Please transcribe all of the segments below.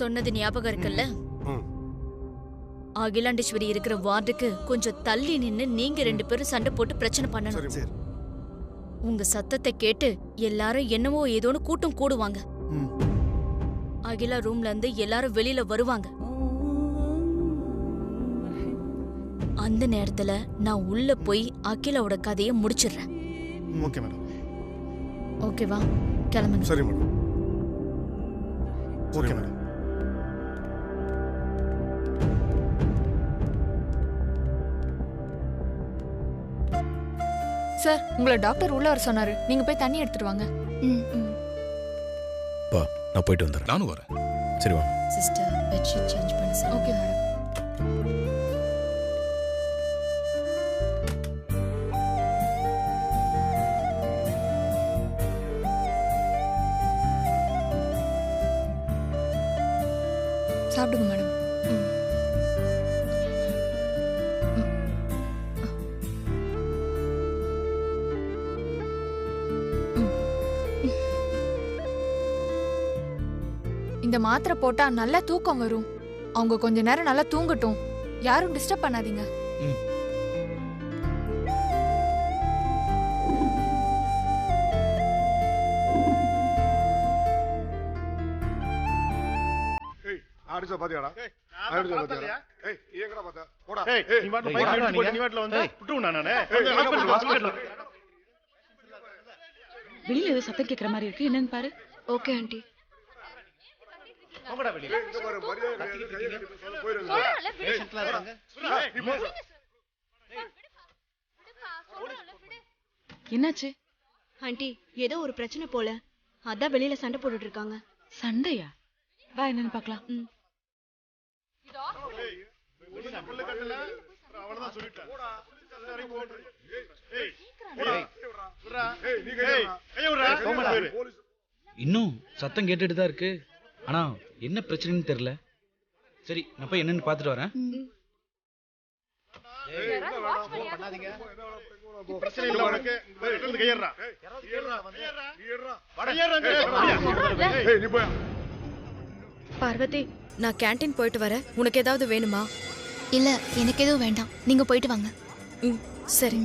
சொன்னது ஞாபகம் இருக்குல்ல? அகிலாண்டேஸ்வரி இருக்கிற வார்டுக்கு கொஞ்சம் தள்ளி நின்னு நீங்க 2 பேரும் சண்டை போட்டு பிரச்சனை பண்ணணும். உங்க சத்தத்தை கேட்டு எல்லாரும் என்னவோ ஏதோன்னு கூட்டம் கூடுவாங்க. அகிலா ரூம்ல இருந்து எல்லாரும் வெளியில வருவாங்க. அந்த நேரத்துல நான் உள்ள போய் அகிலாவோட கதையை முடிச்சிடுறேன். Okay madam. ஓகேவா? கிளம்புங்க. சரி மேடம். Okay madam. சார், உங்களை டாக்டர் உள்ள வர சொன்னாரு. நீங்க போய் தண்ணி எடுத்துட்டு வாங்க. பா, நான் போயிட்டு வந்துடுறேன். நானும் வரேன். சரி வாங்க. சிஸ்டர், பெட்ஷீட் சேஞ்ச் பண்ணு சார். Okay madam. சாப்பிடுங்க மேடம். இந்த மாத்திரை போட்டா நல்லா தூக்கம் வரும். அவங்க கொஞ்ச நேரம் நல்லா தூங்கட்டும். யாரும் டிஸ்டர்ப் பண்ணாதீங்க. ஆடிச்சா பாத்தியாடா? ஆடிச்சா பாத்தியாடா? ஏய், நீ எங்கடா பாத்த? போடா. ஏய், நீ வாட்ல பைக் எடுத்து நீ வாட்ல வந்து விட்டுறேன் நானே. வெளியில ஏதோ சத்தம் கேக்குற மாதிரி இருக்கு. என்னன்னு பாரு. Okay aunty. போங்கடா வெளிய. இந்த பாரு மரியாதை கையை கட்டி சொல்ல போயிடுங்க. பேஷண்ட்ல இருக்காங்க. என்னாச்சு? ஆண்டி, ஏதோ ஒரு பிரச்சனை போல. அதான் வெளியில சண்டை போட்டுட்டு இருக்காங்க. சண்டையா? வா என்னன்னு பார்க்கலாம். அவளதான் சொல்லிட்டேன். இன்னும் சத்தம் கேட்டுட்டு தான் இருக்கு. ஆனா என்ன பிரச்சனைன்னு தெரியல. சரி, நான் போய் என்னன்னு பாத்துட்டு வரேன். பார்வதி, நான் கேண்டீன் போயிட்டு வரேன். உனக்கு ஏதாவது வேணுமா? இல்ல, எனக்கு எதுவும் வேண்டாம். நீங்க போயிட்டு வாங்க. சரி.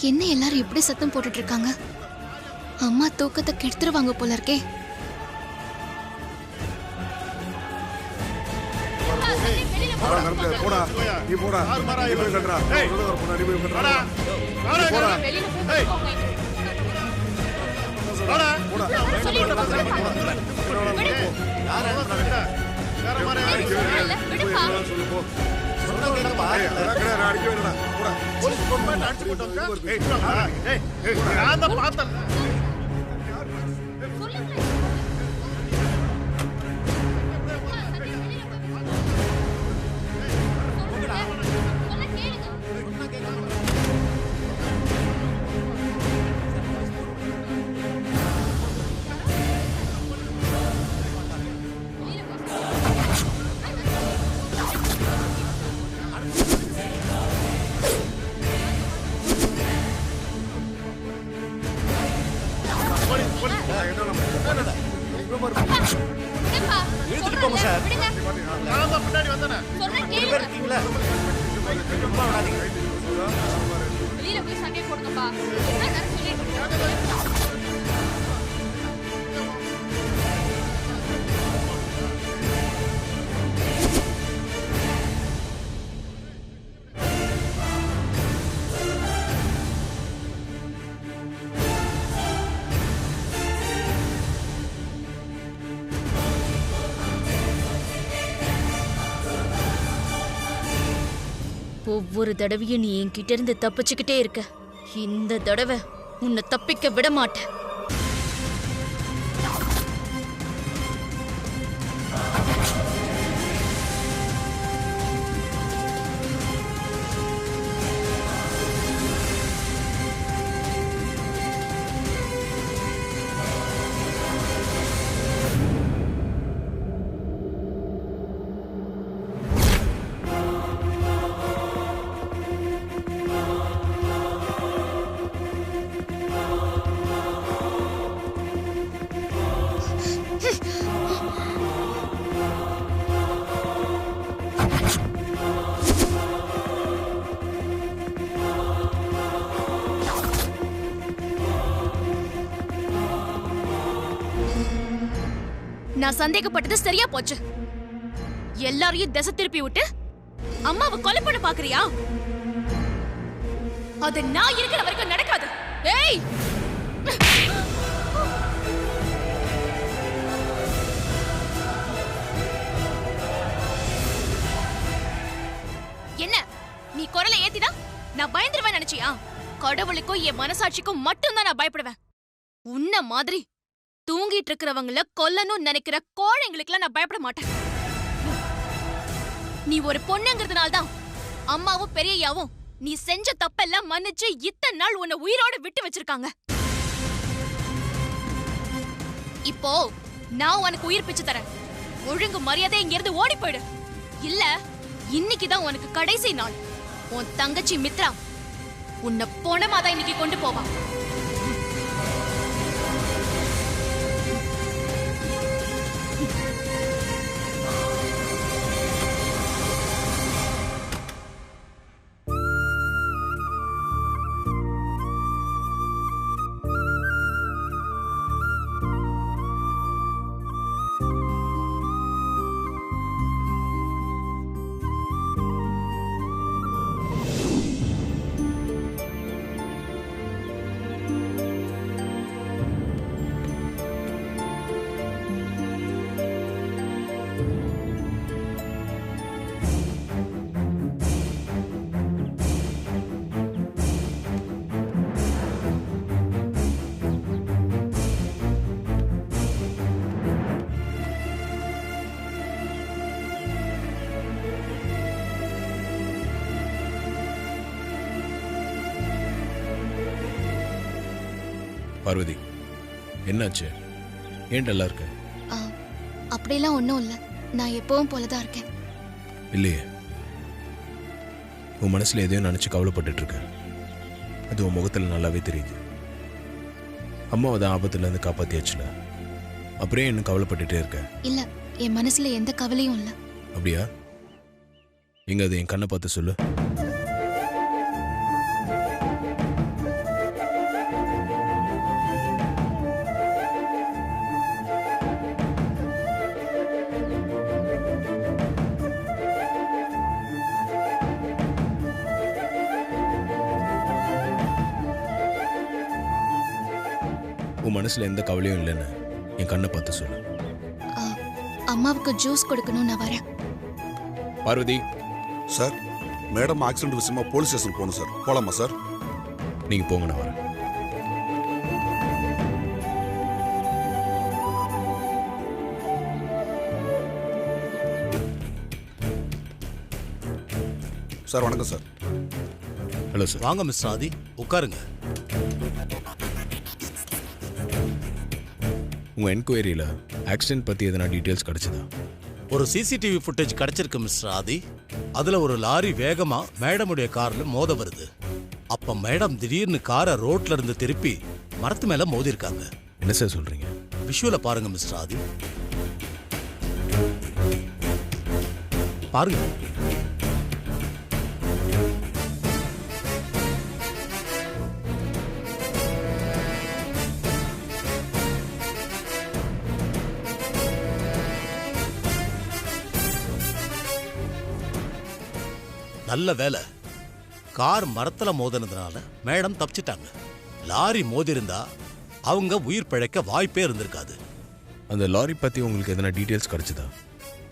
என்ன எல்லாரும் இப்படி சத்தம் போட்டுட்டு இருக்காங்க? அம்மா தூக்கத்தை கெடுத்துருவாங்க போல இருக்கே. போடா, நீ போடா. நீ போய் கட்டுறா. நீ போய் கட்டுறா. போடா. இழுத்துட்டு போங்க சார். நான் தான் பின்னாடி வந்தேனே. வெளியில போய் சண்டை போடுங்கப்பா. ஒவ்வொரு தடவையும் நீ என்கிட்ட இருந்து தப்பிச்சுக்கிட்டே இருக்க. இந்த தடவை உன்னை தப்பிக்க விட மாட்டேன். நான் சந்தேகப்பட்டது சரியா போச்சு. எல்லாரையும் திசை திருப்பி விட்டு அம்மாவை கொலை பண்ண பாக்குறியா? அது நான் இருக்கிற வரைக்கும் நடக்காது. ஏய், என்ன நீ குரலை ஏத்தினா நான் பயந்துருவேன் நினைச்சியா? கடவுளுக்கும் என் மனசாட்சிக்கும் மட்டும்தான் நான் பயப்படுவேன். உன்ன மாதிரி தூங்கிட்டு இருக்கிறவங்கள கொல்லணும்னு நினைக்கிற கோழைங்களுக்குலாம் நான் பயப்பட மாட்டேன். நீ ஒரு பொண்ணுங்கிறதுனால்தான் அம்மாவும் பெரியயாவும் நீ செஞ்ச தப்பெல்லாம் மன்னிச்சு இத்தனை நாள் உன்னை உயிரோட விட்டு வச்சிருக்காங்க. இப்போ நான் உனக்கு உயிர் பிச்சு தரேன். ஒழுங்கு மரியாதை இங்க இருந்து ஓடி போயிடு. இல்ல இன்னைக்குதான் உனக்கு கடைசி நாள். உன் தங்கச்சி மித்ரா உன்னை போனமாதான் இன்னைக்கு கொண்டு போவா. பார்வதி, என்னாச்சு? ஏன் டல்லா இருக்க? அப்படியெல்லாம் ஒன்றும் இல்லை. நான் எப்பவும் போலதான் இருக்கேன். இல்லையே, உன் மனசுல எதையும் நினைச்சு கவலைப்பட்டுட்டு இருக்க. அது உன் முகத்துல நல்லாவே தெரியுது. அம்மாவை தான் ஆபத்துல இருந்து காப்பாத்தியாச்சுல, அப்புறம் இன்னும் கவலைப்பட்டுட்டே இருக்க? இல்ல, என் மனசுல எந்த கவலையும் இல்ல. அப்படியா? எங்க அது என் கண்ணை பார்த்து சொல்லு. உன் மனசுல எந்த கவலையும் இல்லைன்னு என் கண்ணை பார்த்து சொல்லு. அம்மாவுக்கு ஜூஸ் கொடுக்கணும், நான் வரேன். பார்வதி சார், மேடம் ஆக்சிடென்ட் விஷயமா போலீஸ் ஸ்டேஷன் போகணும் சார். போலாமா சார்? நீங்க போங்க, நான் வரேன். சார் வணக்கம் சார். Hello sir. வாங்க மிஸ்டர் ஆதி, உட்காருங்க. உங்க என்கொயரியில ஆக்சிடென்ட் பத்தி எதனா டீடைல்ஸ் கிடைச்சதா? ஒரு சிசிடிவி ஃபுட்டேஜ் கிடைச்சிருக்கு மிஸ்டர் ஆதி. அதுல ஒரு லாரி வேகமா மேடமுடைய கார்ல மோத வருது. அப்ப மேடம் திடீர்னு காரை ரோட்ல இருந்து திருப்பி மரத்து மேல மோதி இருக்காங்க. என்ன சார் சொல்றீங்க? விஷுவல பாருங்க மிஸ்டர் ஆதி. பாருங்க. நல்ல வேலை, கார் மரத்துல மோதினதுனால மேடம் தப்பிச்சிட்டாங்க. லாரி மோதி இருந்தா அவங்க உயிர் பிழைக்க வாய்ப்பே இருந்திருக்காது. அந்த லாரி பத்தி உங்களுக்கு எதனா டீடைல்ஸ் கிடைச்சதா?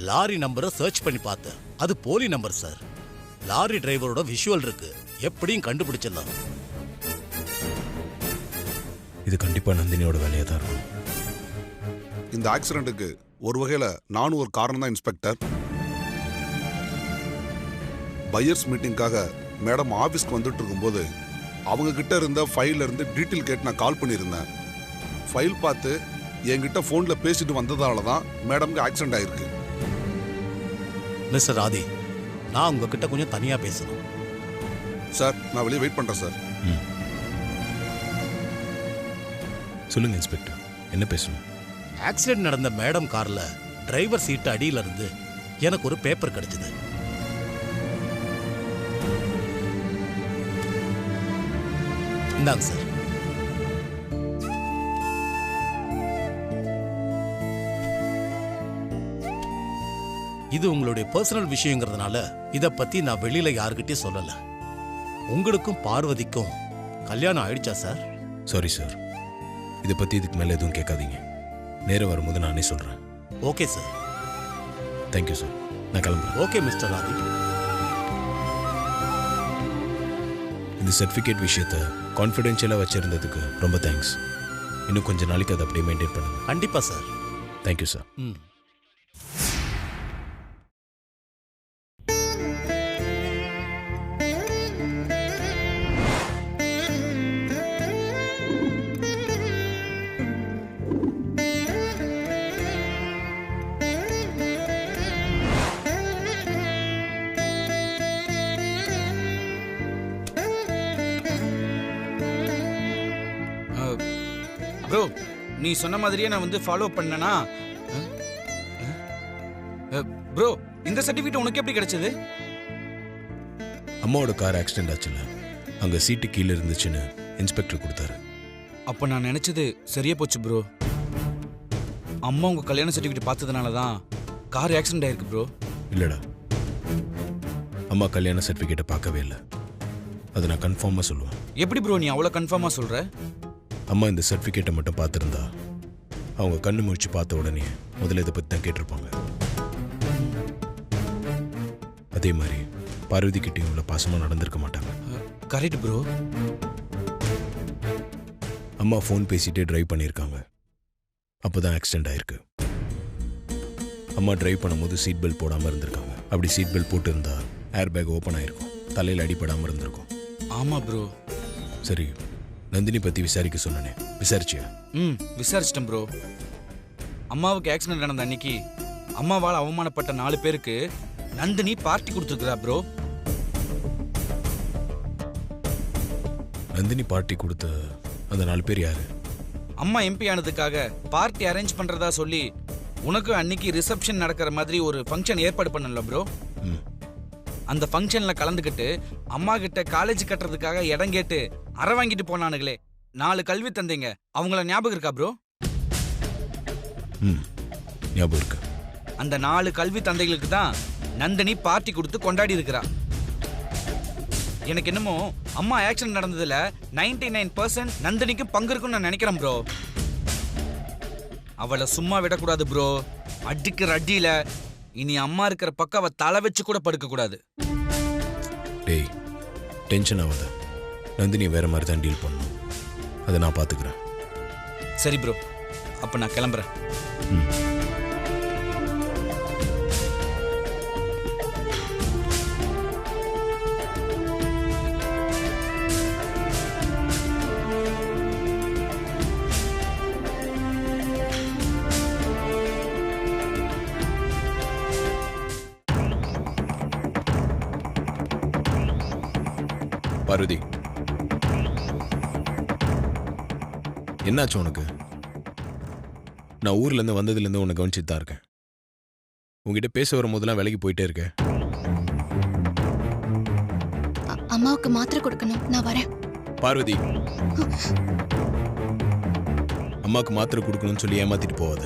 லாரி நம்பரை சர்ச் பண்ணி பார்த்தேன். அது போலி நம்பர் சார். லாரி டிரைவரோட விஷுவல் இருக்கு, எப்படியும் கண்டுபிடிச்சிடலாம். இது கண்டிப்பா நந்தினியோட வேலையா தான் இருக்கும். இந்த ஆக்சிடென்ட்டுக்கு ஒரு வகையில நானும் ஒரு காரணம் தான் இன்ஸ்பெக்டர். பையர்ஸ் மீட்டிங்காக மேடம் ஆஃபீஸ்க்கு வந்துட்டு இருக்கும்போது அவங்க கிட்ட இருந்த ஃபைல்ல இருந்து டீட்டெயில் கேட்டு நான் கால் பண்ணியிருந்தேன். ஃபைல் பார்த்து என்கிட்ட ஃபோன்ல பேசிட்டு வந்ததால தான் மேடம்க்கு ஆக்சிடென்ட் ஆயிருக்கு. மிஸ்டர் ஆதி, நான் உங்ககிட்ட கொஞ்சம் தனியா பேசணும். சார், நான் வெளியே வெயிட் பண்றேன் சார். சொல்லுங்க இன்ஸ்பெக்டர், என்ன பேசணும்? ஆக்சிடென்ட் நடந்த மேடம் கார்ல டிரைவர் சீட்டு அடியில இருந்து எனக்கு ஒரு பேப்பர் கிடைச்சது. இந்தாங்க சார். இது உங்களுடைய பர்சனல் விஷயங்கிறதுனால இத பத்தி நான் வெளியில யாருக்கிட்டயும் சொல்லல. உங்களுக்கும் பார்வதிக்கும் கல்யாணம் ஆயிடுச்சா சார்? சாரி சார், இதை பற்றி இதுக்கு மேலே எதுவும் கேட்காதீங்க. நேரம் வரும்போது நானே சொல்கிறேன். Okay sir. தேங்க்யூ சார், நான் கிளம்புறேன். ஓகே மிஸ்டர் ஆதி. இந்த சர்டிஃபிகேட் விஷயத்தை கான்ஃபிடென்ஷியலாக வச்சுருந்ததுக்கு ரொம்ப தேங்க்ஸ். இன்னும் கொஞ்சம் நாளைக்கு அதை அப்படியே மெயின்டைன் பண்ணுங்க. கண்டிப்பா சார். Thank you sir. ப்ரோ, நீ சொன்ன மாதிரியே நான் வந்து ஃபாலோ பண்ணனா? ப்ரோ, இந்த சர்டிஃபிகேட் உனக்கு எப்படி கிடைச்சது? அம்மாவோட கார் ஆக்சிடென்ட் ஆச்சுல்ல, அங்கே சீட்டு கீழே இருந்துச்சுன்னு இன்ஸ்பெக்டர் கொடுத்தாரு. அப்போ நான் நினச்சது சரியா போச்சு ப்ரோ. அம்மா உங்கள் கல்யாண சர்டிஃபிகேட் பார்த்ததுனால தான் கார் ஆக்சிடென்ட் ஆயிருக்கு ப்ரோ. இல்லைடா, அம்மா கல்யாண சர்டிஃபிகேட்டை பார்க்கவே இல்லை. அதை நான் கன்ஃபார்மாக சொல்லுவேன். எப்படி ப்ரோ நீ அவ்வளோ கன்ஃபார்மாக சொல்கிற? அம்மா இந்த சர்டிஃபிகேட்டை மட்டும் பார்த்துருந்தா அவங்க கண்ணு முழிச்சு பார்த்த உடனே முதல்ல இதை பற்றி தான் கேட்டிருப்பாங்க. அதே மாதிரி பார்வதி கிட்டையும் உள்ள பாசமாக நடந்திருக்க மாட்டாங்க. Correct bro. அம்மா ஃபோன் பேசிட்டே டிரைவ் பண்ணியிருக்காங்க. அப்போ தான் ஆக்சிடென்ட் ஆயிருக்கு. அம்மா டிரைவ் பண்ணும்போது சீட் பெல்ட் போடாமல் இருந்திருக்காங்க. அப்படி சீட் பெல்ட் போட்டு இருந்தா ஏர் பேக் ஓப்பன் ஆயிருக்கும், தலையில் அடிபடாமல் இருந்திருக்கும். ஆமாம் ப்ரோ. சரி, நந்தினி பற்றி விசாரிக்க சொன்னனே, விசாரிச்சியா? விசாரிச்சிட்டேன் ப்ரோ. அம்மாவுக்கு ஆக்சிடென்ட் நடந்த அன்னைக்கு அம்மாவால் அவமானப்பட்ட 4 பேருக்கு நந்தினி பார்ட்டி கொடுத்துருக்குறா ப்ரோ. நந்தினி பார்ட்டி கொடுத்த அந்த 4 பேர் யாரு? அம்மா எம்பி ஆனதுக்காக பார்ட்டி அரேஞ்ச் பண்றதா சொல்லி உனக்கு அன்னைக்கு ரிசப்ஷன் நடக்கிற மாதிரி ஒரு ஃபங்க்ஷன் ஏற்பாடு பண்ணல ப்ரோ. அந்த ஃபங்க்ஷன்ல கலந்துக்கிட்டு அம்மா கிட்ட காலேஜ் கட்டுறதுக்காக இடம் கேட்டு அறை வாங்கிட்டு போனானுங்களே 4 கல்வி தந்தைங்க, அவங்கள ஞாபகம் இருக்கா ப்ரோ? ஞாபகம் இருக்கு. அந்த 4 கல்வி தந்தைகளுக்கு தான் நந்தினி பார்ட்டி கொடுத்து கொண்டாடி இருக்கிறா. எனக்கு என்னமோ அம்மா ஆக்சிடென்ட் நடந்ததுல 99% நந்தினிக்கு பங்கு இருக்குன்னு நான் நினைக்கிறேன் ப்ரோ. அவளை சும்மா விடக்கூடாது ப்ரோ. அடிக்கிற அடியில இனி அம்மா இருக்கிற பக்கம் அவ தலை வச்சு கூட படுக்க கூடாது. டேய், டென்ஷன் ஆகாத. நந்தினி வேற மாதிரி தான் டீல் பண்ணணும். அதை நான் பார்த்துக்கிறேன். சரி ப்ரோ, அப்ப நான் கிளம்புறேன். பார்வதி, என்னாச்சு உனக்கு? நான் ஊர்லேருந்து வந்ததுலேருந்து உன்னை கவனிச்சுட்டு தான் இருக்கேன். உங்ககிட்ட பேச வரும்போதெல்லாம் வேலைக்கு போயிட்டே இருக்கேன். அம்மாவுக்கு மாத்திரை கொடுக்கணும், நான் வரேன். பார்வதி, அம்மாவுக்கு மாத்திரை கொடுக்கணும்னு சொல்லி ஏமாத்திட்டு போவாத.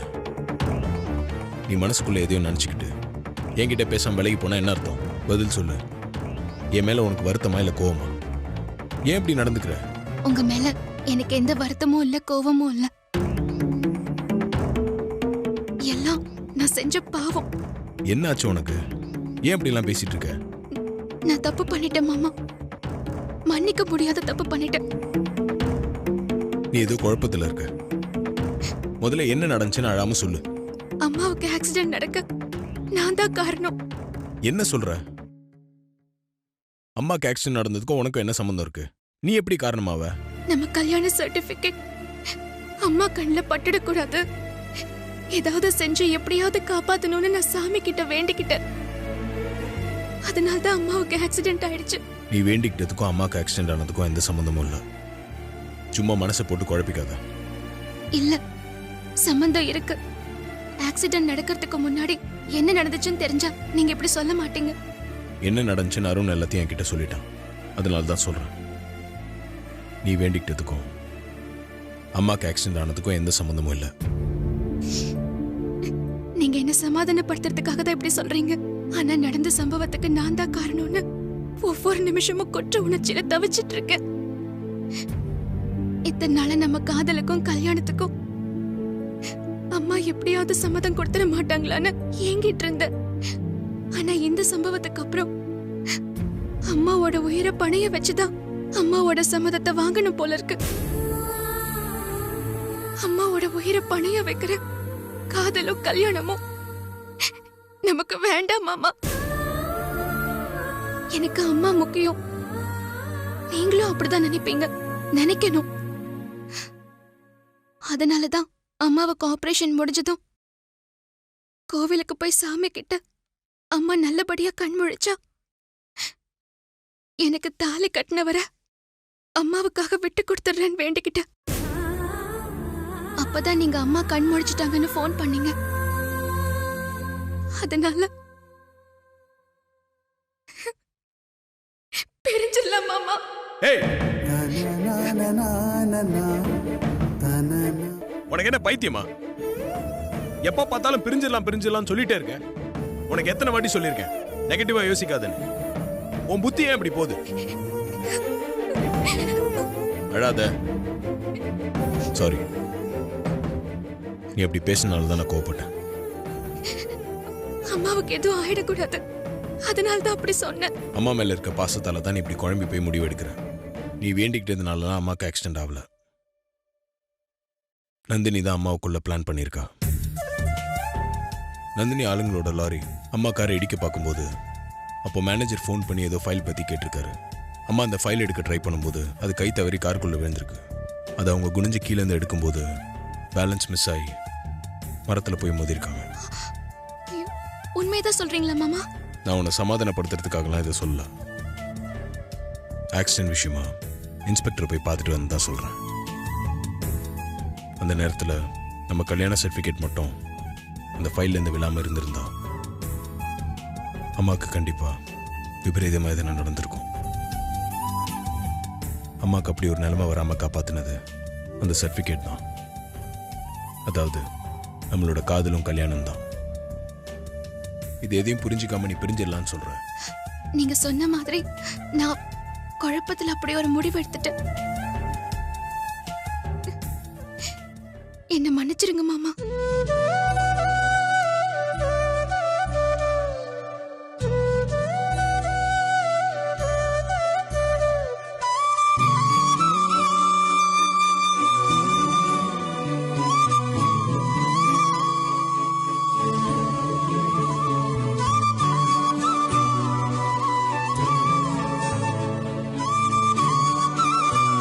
நீ மனசுக்குள்ள எதையும் நினச்சிக்கிட்டு என்கிட்ட பேசாம வேலைக்கு போனா என்ன அர்த்தம்? பதில் சொல்லு. என் மேல உனக்கு வருத்தமா இல்லை கோவமா? ஏன் இப்படி நடந்துக்கிற? உங்க மேல எனக்கு எந்த வருத்தமும் இல்ல, கோவமும் இல்ல. எல்லாம் நான் செஞ்ச பாவம். என்னாச்சு உனக்கு? ஏன் இப்படி எல்லாம் பேசிட்டு இருக்க? நான் தப்பு பண்ணிட்டேன் மாமா. மன்னிக்க முடியாத தப்பு பண்ணிட்டேன். நீ ஏதோ குழப்பத்துல இருக்க. முதல்ல என்ன நடந்துச்சுன்னு அழாம சொல்லு. அம்மாவுக்கு ஆக்சிடென்ட் நடக்க நான் தான் காரணம். என்ன சொல்ற? அம்மாக்கு ஆக்சிடென்ட் நடந்ததுக்கும் உனக்கும் என்ன சம்பந்தம் இருக்கு? நீ எப்படி காரணமாவ? நம்ம கல்யாண சர்டிபிகேட் அம்மா கண்ணில் பட்டுடக்கூடாது. ஏதாவது செஞ்சு எப்படியாவது காப்பாத்தணும்னு நான் சாமி கிட்ட வேண்டிக்கிட்டேன். அதனால்தான் அம்மாவுக்கு ஆக்சிடென்ட் ஆயிடுச்சு. நீ வேண்டிக்கிட்டதுக்கும் அம்மாக்கு ஆக்சிடென்ட் ஆனதுக்கும் எந்த சம்பந்தமும் இல்ல. சும்மா மனசை போட்டு குழப்பிக்காத. இல்ல, சம்பந்தம் இருக்கு. ஆக்சிடென்ட் நடக்கிறதுக்கு முன்னாடி என்ன நடந்துச்சுன்னு தெரிஞ்சா நீங்க இப்படி சொல்ல மாட்டீங்க. என்ன நடந்துச்சுன்னு அருண் எல்லாத்தையும் என்கிட்ட சொல்லிட்டான். அதனால தான் சொல்றேன். நீ வேண்டிக்கிட்டதுக்கும் அம்மாக்கு ஆக்சிடென்ட் ஆனதுக்கும் எந்த சம்பந்தமும் இல்லை. நீங்க என்ன என்ன சமாதானப்படுத்துறதுக்காக தான் இப்படி சொல்றீங்க. ஆனா நடந்த சம்பவத்துக்கு நான் தான் காரணம்னு ஒவ்வொரு நிமிஷமும் குற்ற உணர்ச்சியில தவிச்சிட்டு இருக்கேன். இத்தனை நாள நம்ம காதலுக்கும் கல்யாணத்துக்கும் அம்மா எப்படியாவது சம்மதம் கொடுத்துட மாட்டாங்களான்னு ஏங்கிட்டு இருந்த. ஆனா இந்த சம்பவத்துக்கு அப்புறம் அம்மாவோட உயிரை பணைய வச்சுதான் அம்மாவோட சம்மதத்தை வாங்கணும் போல இருக்கு. அம்மாவோட உயிரை பணைய வைக்கிற காதலும் கல்யாணமும் நமக்கு வேண்டாம் மாமா. எனக்கு அம்மா முக்கியம். நீங்களும் அப்படிதான் நினைப்பீங்க, நினைக்கணும். அதனாலதான் அம்மாவுக்கு ஆபரேஷன் முடிஞ்சதும் கோவிலுக்கு போய் சாமி கிட்ட அம்மா நல்லபடியா கண் முழிச்சா எனக்கு தாலி கட்டினவர அம்மாவுக்காக விட்டு கொடுத்துடுறேன்னு வேண்டிக்கிட்ட. அப்பதான் நீங்க அம்மா கண் முழிச்சிட்டாங்கன்னு போன் பண்ணீங்க. அதனால பிரிஞ்சிடலாம் மாமா. உனக்கு என்ன பைத்தியமா? எப்ப பார்த்தாலும் பிரிஞ்சிடலாம் சொல்லிட்டே இருக்க. உனக்கு எத்தனை வாட்டி சொல்லியிருக்கேன் நெகட்டிவா யோசிக்காதன்னு. உன் புத்தி ஏன் இப்படி போகுது? அழாத. சாரி, நீ அப்படி பேசினால தான் நான் கோவப்பட்டேன். அம்மாவுக்கு எதுவும் ஆயிடக்கூடாது, அதனால தான் அப்படி சொன்னேன். அம்மா மேல இருக்க பாசத்தால தான் நீ இப்படி குழம்பி போய் முடிவு எடுக்கிற. நீ வேண்டிக்கிட்டதுனால தான் அம்மாவுக்கு ஆக்சிடென்ட் ஆகல. நந்தினி தான் அம்மாவுக்குள்ள பிளான் பண்ணியிருக்கா. நந்தினி ஆளுங்களோட லாரி அம்மா காரை இடிக்க பார்க்கும்போது அப்போ மேனேஜர் ஃபோன் பண்ணி ஏதோ ஃபைல் பற்றி கேட்டிருக்காரு. அம்மா அந்த ஃபைல் எடுக்க ட்ரை பண்ணும்போது அது கை தவறி காருக்குள்ளே விழுந்திருக்கு. அதை அவங்க குனிஞ்சு கீழேருந்து எடுக்கும்போது பேலன்ஸ் மிஸ் ஆகி மரத்தில் போய் மோதிருக்காங்க. உண்மைதான் சொல்றீங்களா மாமா? நான் உன்னை சமாதானப்படுத்துறதுக்காகலாம் இதை சொல்லல. ஆக்சிடென்ட் விஷயமா இன்ஸ்பெக்டர் போய் பார்த்துட்டு வந்து தான் சொல்கிறேன். அந்த நேரத்தில் நம்ம கல்யாண சர்டிஃபிகேட் மட்டும் அந்த ஃபைல்லேருந்து விழாமல் இருந்திருந்தா அம்மாவுக்கு கண்டிப்பாக விபரீதமாக எதனா நடந்திருக்கும். அம்மாவுக்கு அப்படி ஒரு நிலைமை வராமல் காப்பாற்றினது அந்த சர்டிஃபிகேட் தான். அதாவது நம்மளோட காதலும் கல்யாணம் தான். இது எதையும் புரிஞ்சுக்காம நீ பிரிஞ்சிடலான்னு சொல்ற. நீங்க சொன்ன மாதிரி நான் குழப்பத்தில் அப்படி ஒரு முடிவு எடுத்துட்டேன். என்ன மன்னிச்சிருங்க மாமா.